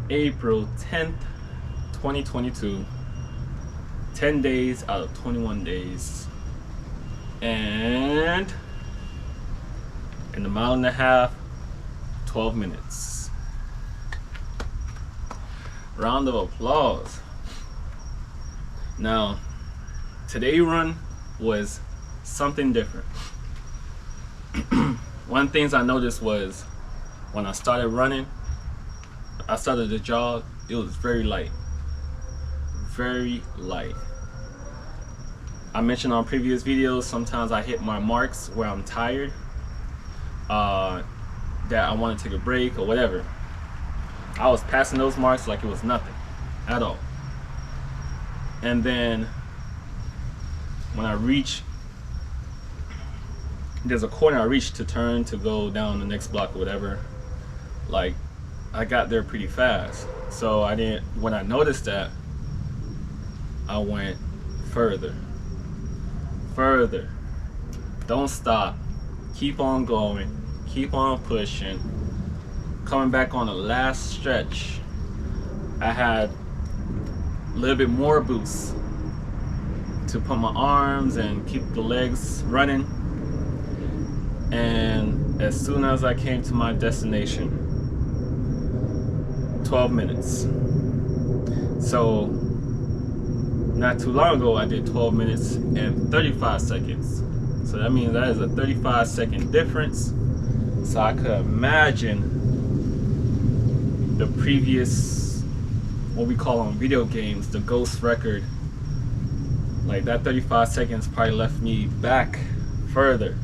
April 10th, 2022. 10 days out of 21 days. And in a mile and a half, 12 minutes. Round of applause. Now, today's run was something different. One things I noticed was when I started running, I started to jog, it was very light. Very light. I mentioned on previous videos, sometimes I hit my marks where I'm tired, that I want to take a break or whatever. I was passing those marks like it was nothing at all. And then when I reach, there's a corner I reached to turn to go down the next block or whatever, like I got there pretty fast. So when I noticed that, I went further. Don't stop. Keep on going. Keep on pushing. Coming back on the last stretch, I had a little bit more boost to put my arms and keep the legs running. And as soon as I came to my destination, 12 minutes. So not too long ago, I did 12 minutes and 35 seconds. So that means that is a 35-second difference. So I could imagine the previous, what we call on video games, the ghost record. Like that 35 seconds probably left me back further.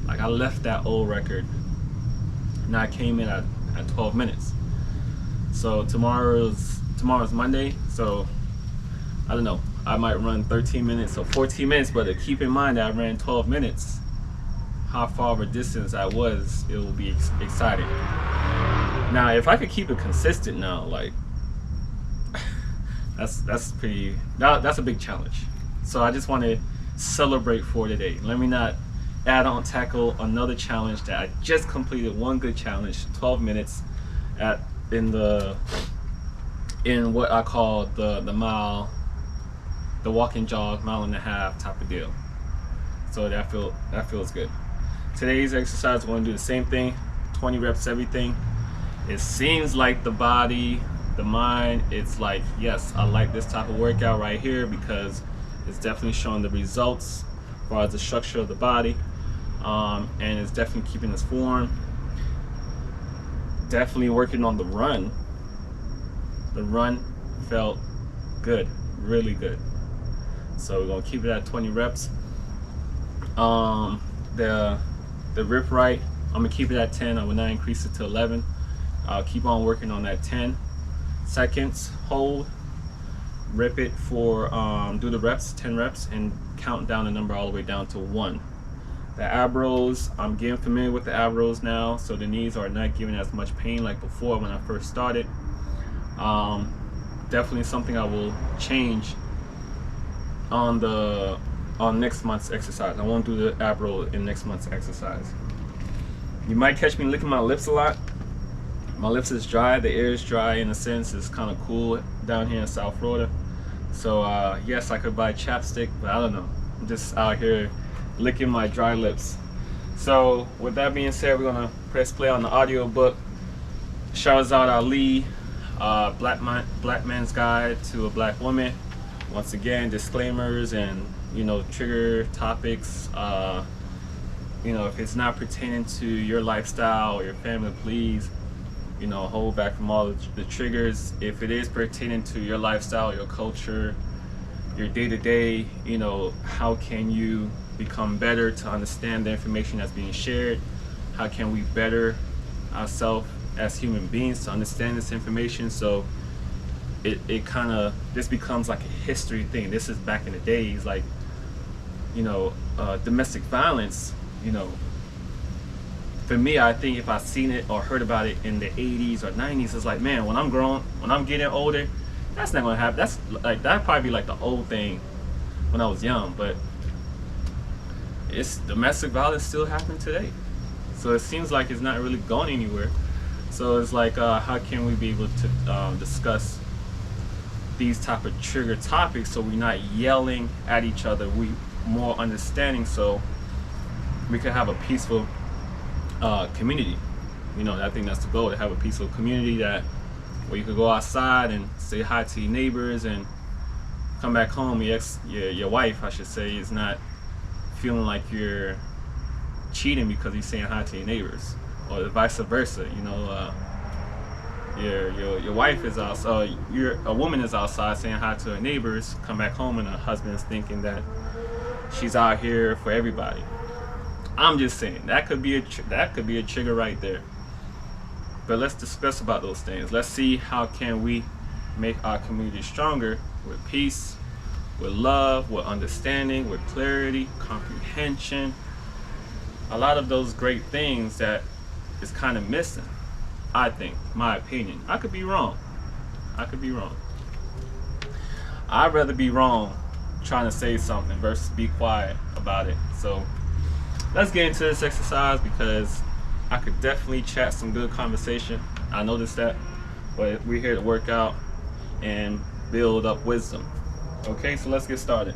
Like I left that old record. Now I came in at 12 minutes. So tomorrow's Monday, so I don't know, I might run 13 minutes or 14 minutes, but to keep in mind that I ran 12 minutes, how far of a distance I was, it will be exciting. Now, if I could keep it consistent now, like, that's a big challenge. So I just want to celebrate for today. Let me not tackle another challenge that I just completed. One good challenge, 12 minutes in what I call the mile, the walk and jog, mile and a half type of deal. So that feels good. Today's exercise, we're gonna do the same thing, 20 reps, everything. It seems like the body, the mind, it's like, yes, I like this type of workout right here because it's definitely showing the results as far as the structure of the body, and it's definitely keeping us form. Definitely working on the run. The run felt good, really good. So we're gonna keep it at 20 reps. The rip right, I'm gonna keep it at 10. I will not increase it to 11. I'll keep on working on that 10 seconds. Hold, rip it for do the reps, 10 reps, and count down the number all the way down to 1. The ab rows, I'm getting familiar with the ab rows now, so the knees are not giving as much pain like before when I first started. Definitely something I will change on next month's exercise. I won't do the ab row in next month's exercise. You might catch me licking my lips a lot. My lips is dry, the air is dry in a sense. It's kind of cool down here in South Florida. So yes, I could buy chapstick, but I don't know. I'm just out here licking my dry lips. So with that being said, we're gonna press play on the audio book, Shahrazad Ali, Blackman's Guide to a Black Woman. Once again, disclaimers and trigger topics. If it's not pertaining to your lifestyle or your family, please hold back from all the triggers. If it is pertaining to your lifestyle, your culture, your day-to-day, how can you become better to understand the information that's being shared? How can we better ourselves as human beings to understand this information? So it kind of, this becomes like a history thing. This is back in the days, like domestic violence. For me, I think if I've seen it or heard about it in the 80s or 90s, it's like, man, when I'm getting older, that's not gonna happen. That'd probably be like the old thing when I was young, but it's domestic violence still happening today. So it seems like it's not really going anywhere. So it's like, how can we be able to discuss these type of trigger topics so we're not yelling at each other, we more understanding, so we can have a peaceful community. I think that's the goal, to have a peaceful community where you could go outside and say hi to your neighbors and come back home. Your wife, I should say, is not feeling like you're cheating because you're saying hi to your neighbors, or vice versa. Your wife is outside, a woman is outside saying hi to her neighbors, come back home and her husband's thinking that she's out here for everybody. I'm just saying that could be a trigger right there. But let's discuss about those things. Let's see how can we make our community stronger with peace, with love, with understanding, with clarity, comprehension. A lot of those great things that is kind of missing, I think, my opinion. I could be wrong. I'd rather be wrong trying to say something versus be quiet about it. So let's get into this exercise, because I could definitely chat some good conversation. I noticed that, but we're here to work out and build up wisdom. Okay, so let's get started.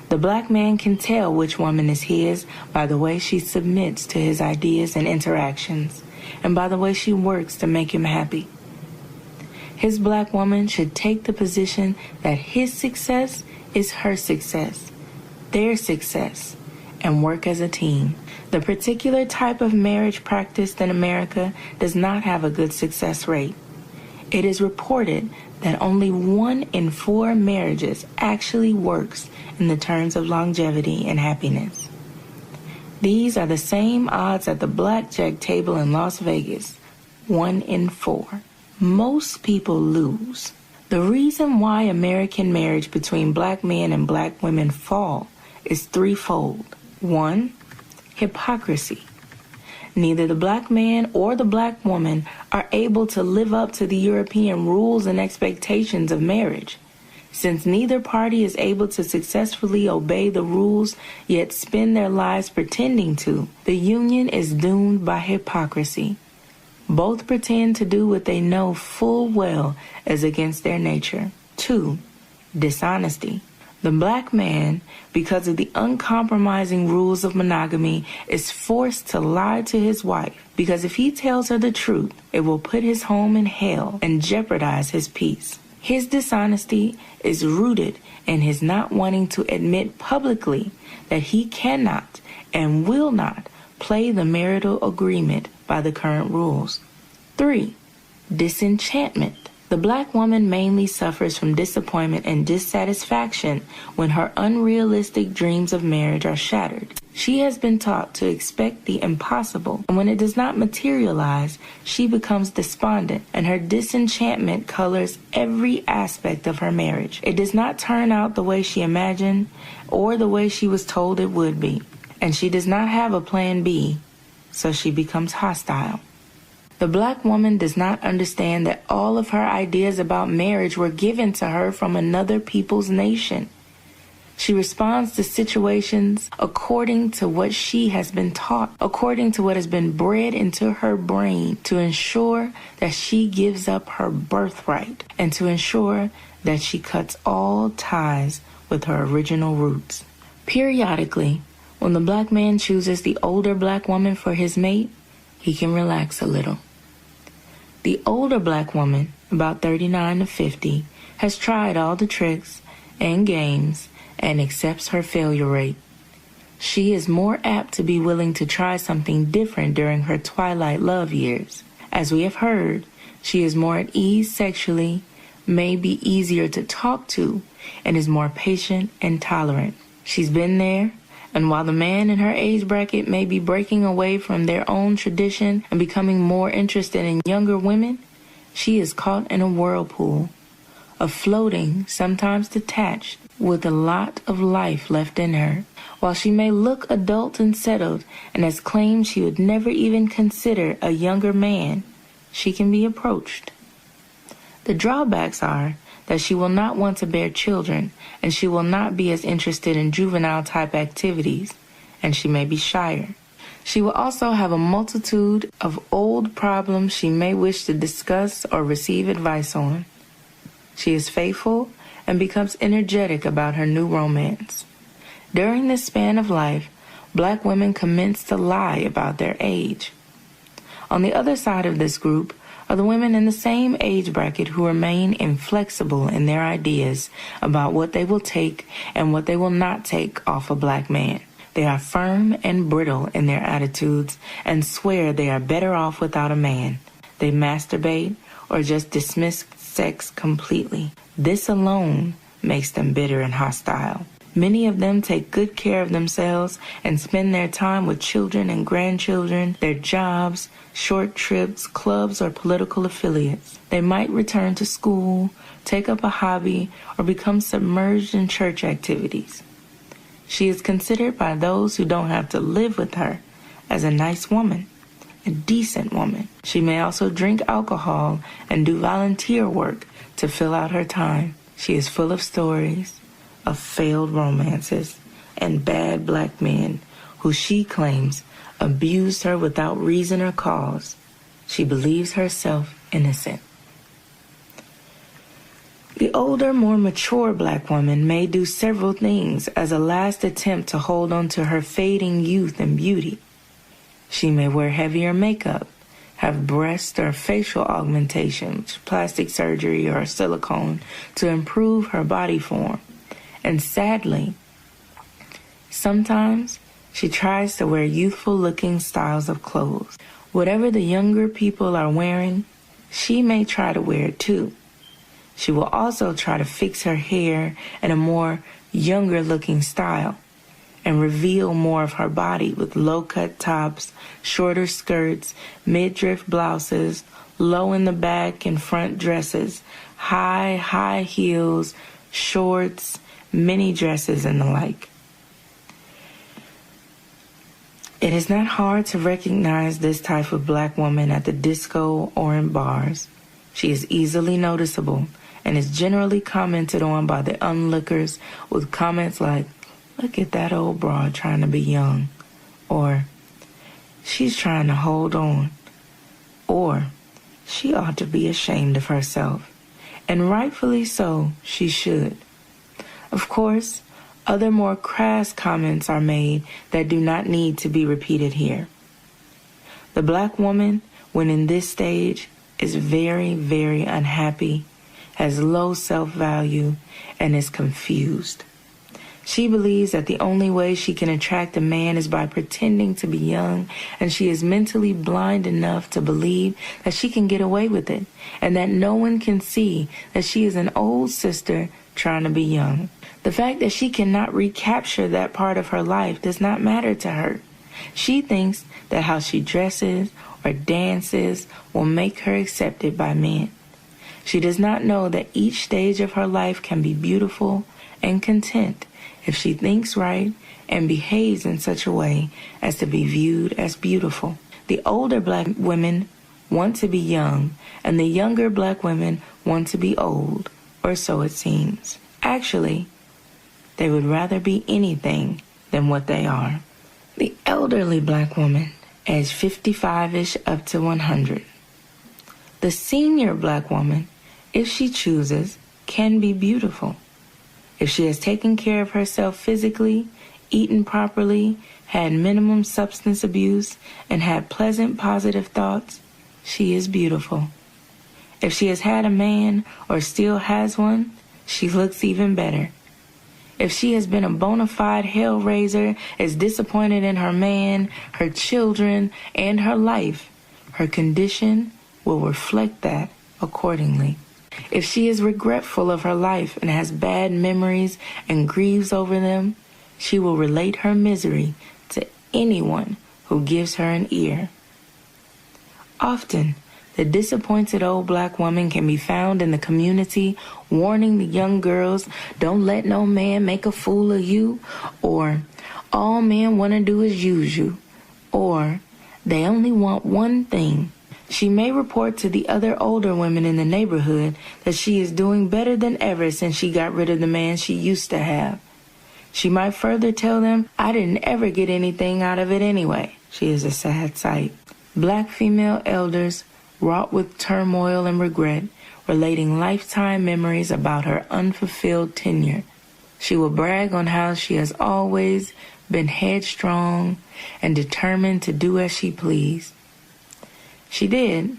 The black man can tell which woman is his by the way she submits to his ideas and interactions, and by the way she works to make him happy. His black woman should take the position that his success is her success, their success, and work as a team. The particular type of marriage practiced in America does not have a good success rate. It is reported that only 1 in 4 marriages actually works in the terms of longevity and happiness. These are the same odds at the blackjack table in Las Vegas, 1 in 4. Most people lose. The reason why American marriage between black men and black women fall is threefold. 1, hypocrisy. Neither the black man or the black woman are able to live up to the European rules and expectations of marriage. Since neither party is able to successfully obey the rules yet spend their lives pretending to, the union is doomed by hypocrisy. Both pretend to do what they know full well is against their nature. 2, dishonesty. The black man, because of the uncompromising rules of monogamy, is forced to lie to his wife, because if he tells her the truth, it will put his home in hell and jeopardize his peace. His dishonesty is rooted in his not wanting to admit publicly that he cannot and will not play the marital agreement by the current rules. 3, disenchantment. The black woman mainly suffers from disappointment and dissatisfaction when her unrealistic dreams of marriage are shattered. She has been taught to expect the impossible, and when it does not materialize, she becomes despondent, and her disenchantment colors every aspect of her marriage. It does not turn out the way she imagined or the way she was told it would be, and she does not have a plan B, so she becomes hostile. The black woman does not understand that all of her ideas about marriage were given to her from another people's nation. She responds to situations according to what she has been taught, according to what has been bred into her brain, to ensure that she gives up her birthright and to ensure that she cuts all ties with her original roots. Periodically, when the black man chooses the older black woman for his mate, he can relax a little. The older black woman, about 39 to 50, has tried all the tricks and games and accepts her failure rate. She is more apt to be willing to try something different during her twilight love years. As we have heard, she is more at ease sexually, may be easier to talk to, and is more patient and tolerant. She's been there, and while the man in her age bracket may be breaking away from their own tradition and becoming more interested in younger women, she is caught in a whirlpool of floating, sometimes detached, with a lot of life left in her. While she may look adult and settled and has claimed she would never even consider a younger man, she can be approached. The drawbacks are that she will not want to bear children, and she will not be as interested in juvenile-type activities, and she may be shyer. She will also have a multitude of old problems she may wish to discuss or receive advice on. She is faithful and becomes energetic about her new romance. During this span of life, Black women commence to lie about their age. On the other side of this group are the women in the same age bracket who remain inflexible in their ideas about what they will take and what they will not take off a Black man. They are firm and brittle in their attitudes and swear they are better off without a man. They masturbate or just dismiss sex completely. This alone makes them bitter and hostile. Many of them take good care of themselves and spend their time with children and grandchildren, their jobs, short trips, clubs, or political affiliates. They might return to school, take up a hobby, or become submerged in church activities. She is considered by those who don't have to live with her as a nice woman, a decent woman. She may also drink alcohol and do volunteer work to fill out her time. She is full of stories of failed romances and bad Black men who she claims abused her without reason or cause. She believes herself innocent. The older, more mature Black woman may do several things as a last attempt to hold on to her fading youth and beauty. She may wear heavier makeup, have breast or facial augmentations, plastic surgery, or silicone to improve her body form. And sadly, sometimes she tries to wear youthful-looking styles of clothes. Whatever the younger people are wearing, she may try to wear it too. She will also try to fix her hair in a more younger-looking style and reveal more of her body with low-cut tops, shorter skirts, midriff blouses, low in the back and front dresses, high heels, shorts, mini dresses, and the like. It is not hard to recognize this type of Black woman at the disco or in bars. She is easily noticeable and is generally commented on by the onlookers with comments like, "Look at that old broad trying to be young," or "She's trying to hold on," or "She ought to be ashamed of herself." And rightfully so, she should. Of course, other more crass comments are made that do not need to be repeated here. The Black woman, when in this stage, is very, very unhappy, has low self-value, and is confused. She believes that the only way she can attract a man is by pretending to be young, and she is mentally blind enough to believe that she can get away with it, and that no one can see that she is an old sister trying to be young. The fact that she cannot recapture that part of her life does not matter to her. She thinks that how she dresses or dances will make her accepted by men. She does not know that each stage of her life can be beautiful and content if she thinks right and behaves in such a way as to be viewed as beautiful. The older Black women want to be young, and the younger Black women want to be old, or so it seems. Actually, they would rather be anything than what they are. The elderly Black woman, age 55-ish up to 100. The senior Black woman, if she chooses, can be beautiful. If she has taken care of herself physically, eaten properly, had minimum substance abuse, and had pleasant, positive thoughts, she is beautiful. If she has had a man or still has one, she looks even better. If she has been a bona fide hellraiser, is disappointed in her man, her children, and her life, her condition will reflect that accordingly. If she is regretful of her life and has bad memories and grieves over them, she will relate her misery to anyone who gives her an ear. Often, the disappointed old Black woman can be found in the community warning the young girls, "Don't let no man make a fool of you," or "All men want to do is use you," or "They only want one thing, She may report to the other older women in the neighborhood that she is doing better than ever since she got rid of the man she used to have. She might further tell them, I didn't ever get anything out of it anyway. She is a sad sight. Black female elders, wrought with turmoil and regret, relating lifetime memories about her unfulfilled tenure. She will brag on how she has always been headstrong and determined to do as she pleased. She did,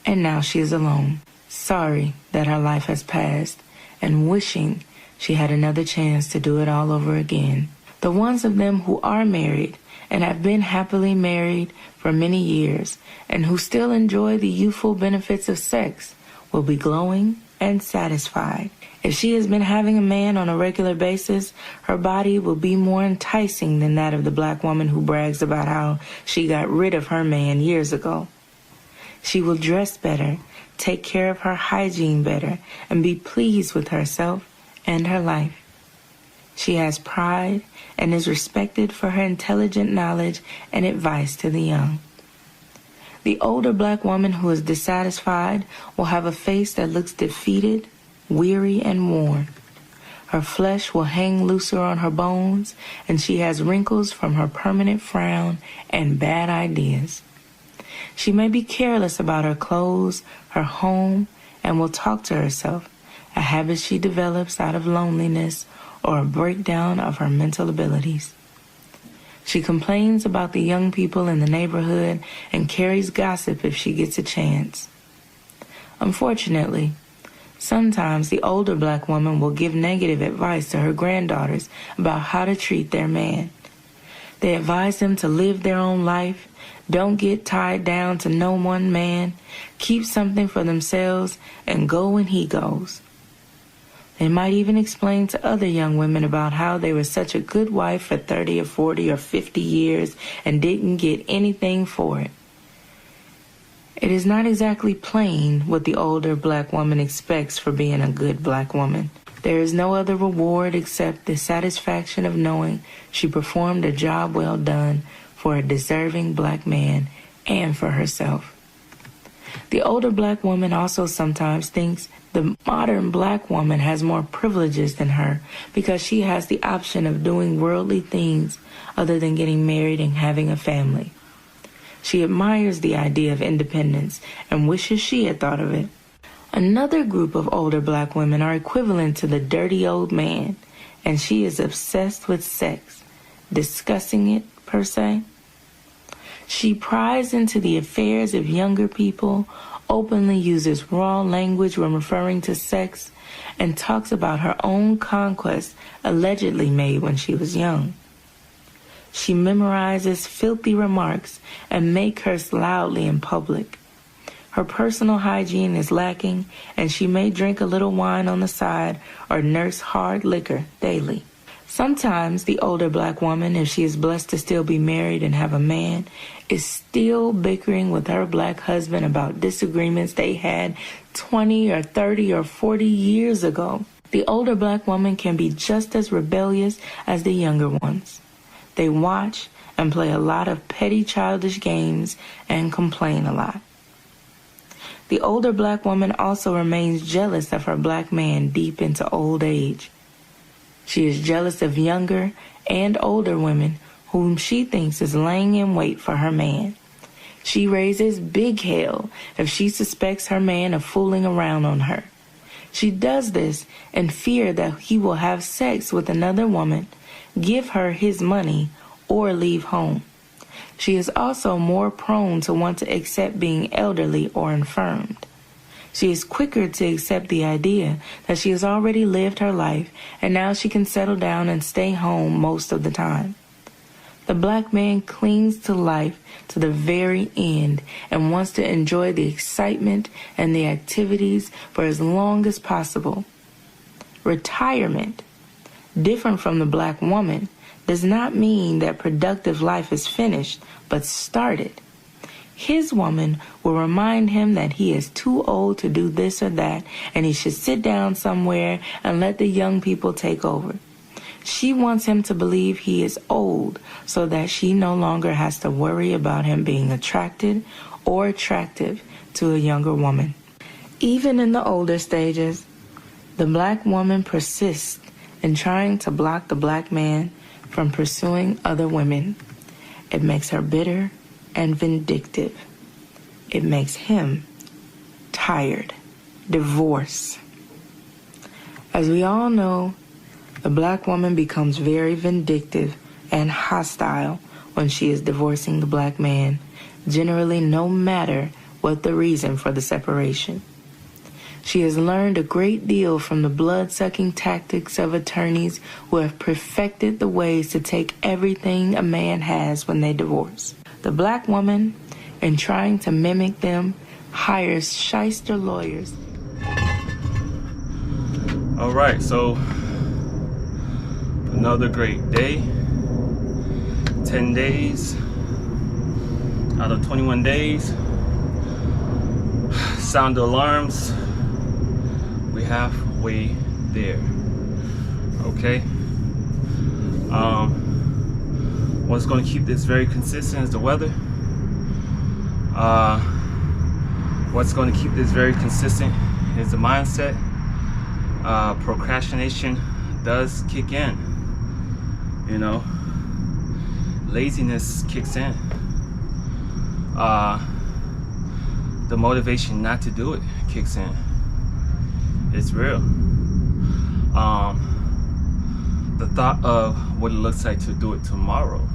and now she is alone, sorry that her life has passed, and wishing she had another chance to do it all over again. The ones of them who are married and have been happily married for many years and who still enjoy the youthful benefits of sex will be glowing and satisfied. If she has been having a man on a regular basis, her body will be more enticing than that of the black woman who brags about how she got rid of her man years ago. She will dress better, take care of her hygiene better, and be pleased with herself and her life. She has pride and is respected for her intelligent knowledge and advice to the young. The older black woman who is dissatisfied will have a face that looks defeated, weary, and worn. Her flesh will hang looser on her bones, and she has wrinkles from her permanent frown and bad ideas. She may be careless about her clothes, her home, and will talk to herself, a habit she develops out of loneliness or a breakdown of her mental abilities. She complains about the young people in the neighborhood and carries gossip if she gets a chance. Unfortunately, sometimes the older black woman will give negative advice to her granddaughters about how to treat their man. They advise them to live their own life, don't get tied down to no one man, keep something for themselves, and go when he goes. They might even explain to other young women about how they were such a good wife for 30 or 40 or 50 years and didn't get anything for it. It is not exactly plain what the older black woman expects for being a good black woman. There is no other reward except the satisfaction of knowing she performed a job well done for a deserving black man and for herself. The older black woman also sometimes thinks the modern black woman has more privileges than her because she has the option of doing worldly things other than getting married and having a family. She admires the idea of independence and wishes she had thought of it. Another group of older black women are equivalent to the dirty old man, and she is obsessed with sex, discussing it per se. She pries into the affairs of younger people, openly uses raw language when referring to sex, and talks about her own conquest allegedly made when she was young. She memorizes filthy remarks and may curse loudly in public. Her personal hygiene is lacking, and she may drink a little wine on the side or nurse hard liquor daily. Sometimes the older black woman, if she is blessed to still be married and have a man, is still bickering with her black husband about disagreements they had 20 or 30 or 40 years ago. The older black woman can be just as rebellious as the younger ones. They watch and play a lot of petty childish games and complain a lot. The older black woman also remains jealous of her black man deep into old age. She is jealous of younger and older women whom she thinks is laying in wait for her man. She raises big hell if she suspects her man of fooling around on her. She does this in fear that he will have sex with another woman, give her his money, or leave home. She is also more prone to want to accept being elderly or infirmed. She is quicker to accept the idea that she has already lived her life and now she can settle down and stay home most of the time. The black man clings to life to the very end and wants to enjoy the excitement and the activities for as long as possible. Retirement, different from the black woman, does not mean that productive life is finished, but started. His woman will remind him that he is too old to do this or that, and he should sit down somewhere and let the young people take over. She wants him to believe he is old so that she no longer has to worry about him being attracted or attractive to a younger woman. Even in the older stages, the black woman persists in trying to block the black man from pursuing other women. It makes her bitter and vindictive. It makes him tired. Divorce. As we all know, the black woman becomes very vindictive and hostile when she is divorcing the black man, generally no matter what the reason for the separation. She has learned a great deal from the blood-sucking tactics of attorneys who have perfected the ways to take everything a man has when they divorce. The black woman, in trying to mimic them, hires shyster lawyers. All right, so another great day. 10 days out of 21 days. Sound the alarms. We halfway there. Okay. What's going to keep this very consistent is the weather. What's going to keep this very consistent is the mindset. Procrastination does kick in. You know, laziness kicks in. The motivation not to do it kicks in. It's real. The thought of what it looks like to do it tomorrow.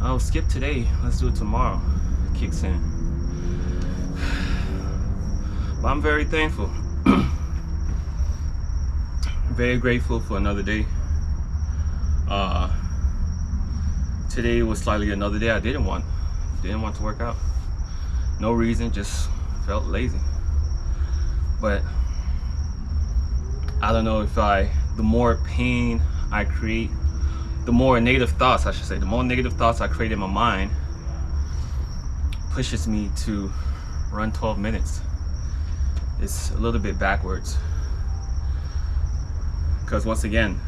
Oh, skip today, let's do it tomorrow, kicks in. But I'm very thankful. Very grateful for another day. Today was slightly another day I didn't want to work out. No reason, just felt lazy. But I don't know if the more pain I create, the more negative thoughts, I should say, the more negative thoughts I create in my mind pushes me to run 12 minutes. It's a little bit backwards. Because once again,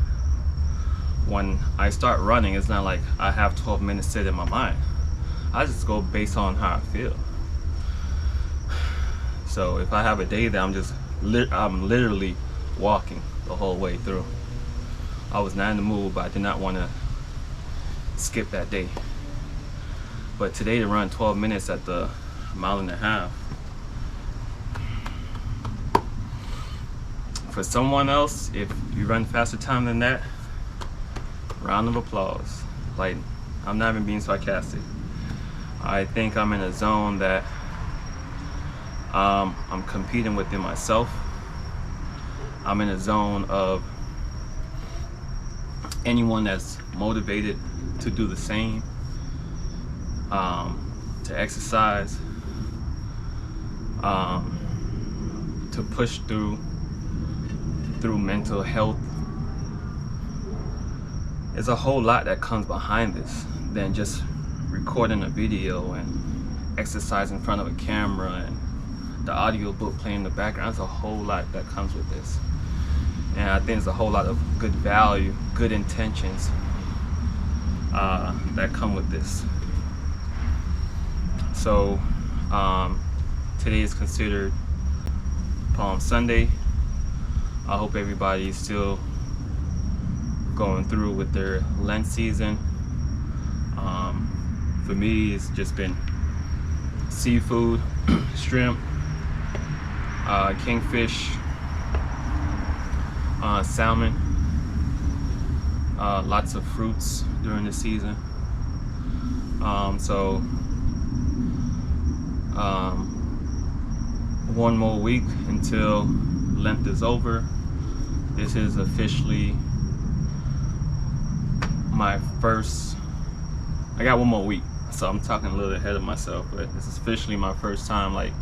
when I start running, it's not like I have 12 minutes set in my mind. I just go based on how I feel. So if I have a day that I'm literally walking the whole way through. I was not in the mood, but I did not want to skip that day. But today to run 12 minutes at the 1.5 miles. For someone else, if you run faster time than that, round of applause. Like, I'm not even being sarcastic. I think I'm in a zone that I'm competing within myself. I'm in a zone of anyone that's motivated to do the same, to exercise, to push through mental health. There's a whole lot that comes behind this than just recording a video and exercise in front of a camera and the audio book playing in the background. There's a whole lot that comes with this. And I think there's a whole lot of good value, good intentions that come with this. So today is considered Palm Sunday. I hope everybody's still going through with their Lent season. For me, it's just been seafood, shrimp, kingfish, salmon, lots of fruits during the season. One more week until Lent is over. This is officially my first, I got one more week, so I'm talking a little ahead of myself, but this is officially my first time like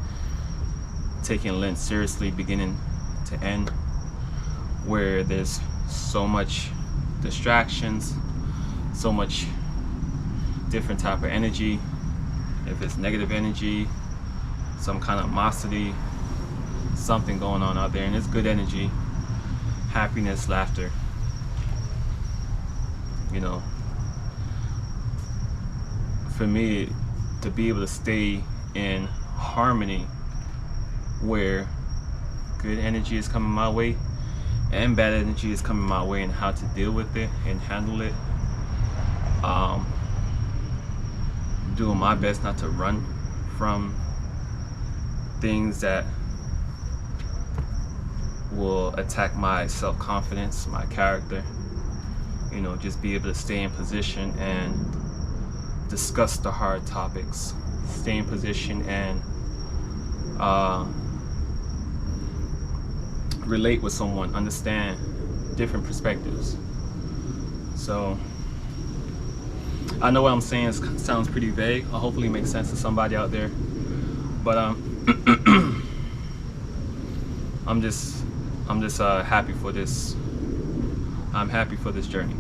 taking Lent seriously, beginning to end, where there's so much distractions, so much different type of energy. If it's negative energy, some kind of animosity, something going on out there, and it's good energy, happiness, laughter. You know, for me to be able to stay in harmony, where good energy is coming my way and bad energy is coming my way, and how to deal with it and handle it. Doing my best not to run from things that will attack my self-confidence, my character. You know, just be able to stay in position and discuss the hard topics. Stay in position and relate with someone, understand different perspectives. So I know what I'm saying sounds pretty vague. Hopefully it makes sense to somebody out there. But I'm just happy for this. I'm happy for this journey.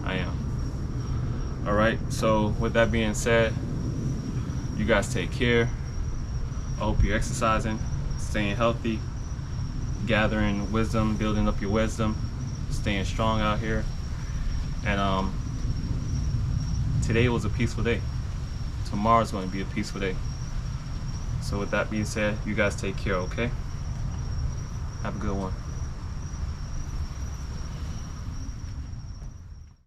I am. All right. So with that being said, you guys take care. I hope you're exercising, staying healthy, gathering wisdom, building up your wisdom, staying strong out here. And today was a peaceful day. Tomorrow's going to be a peaceful day. So with that being said, you guys take care, okay? Have a good one.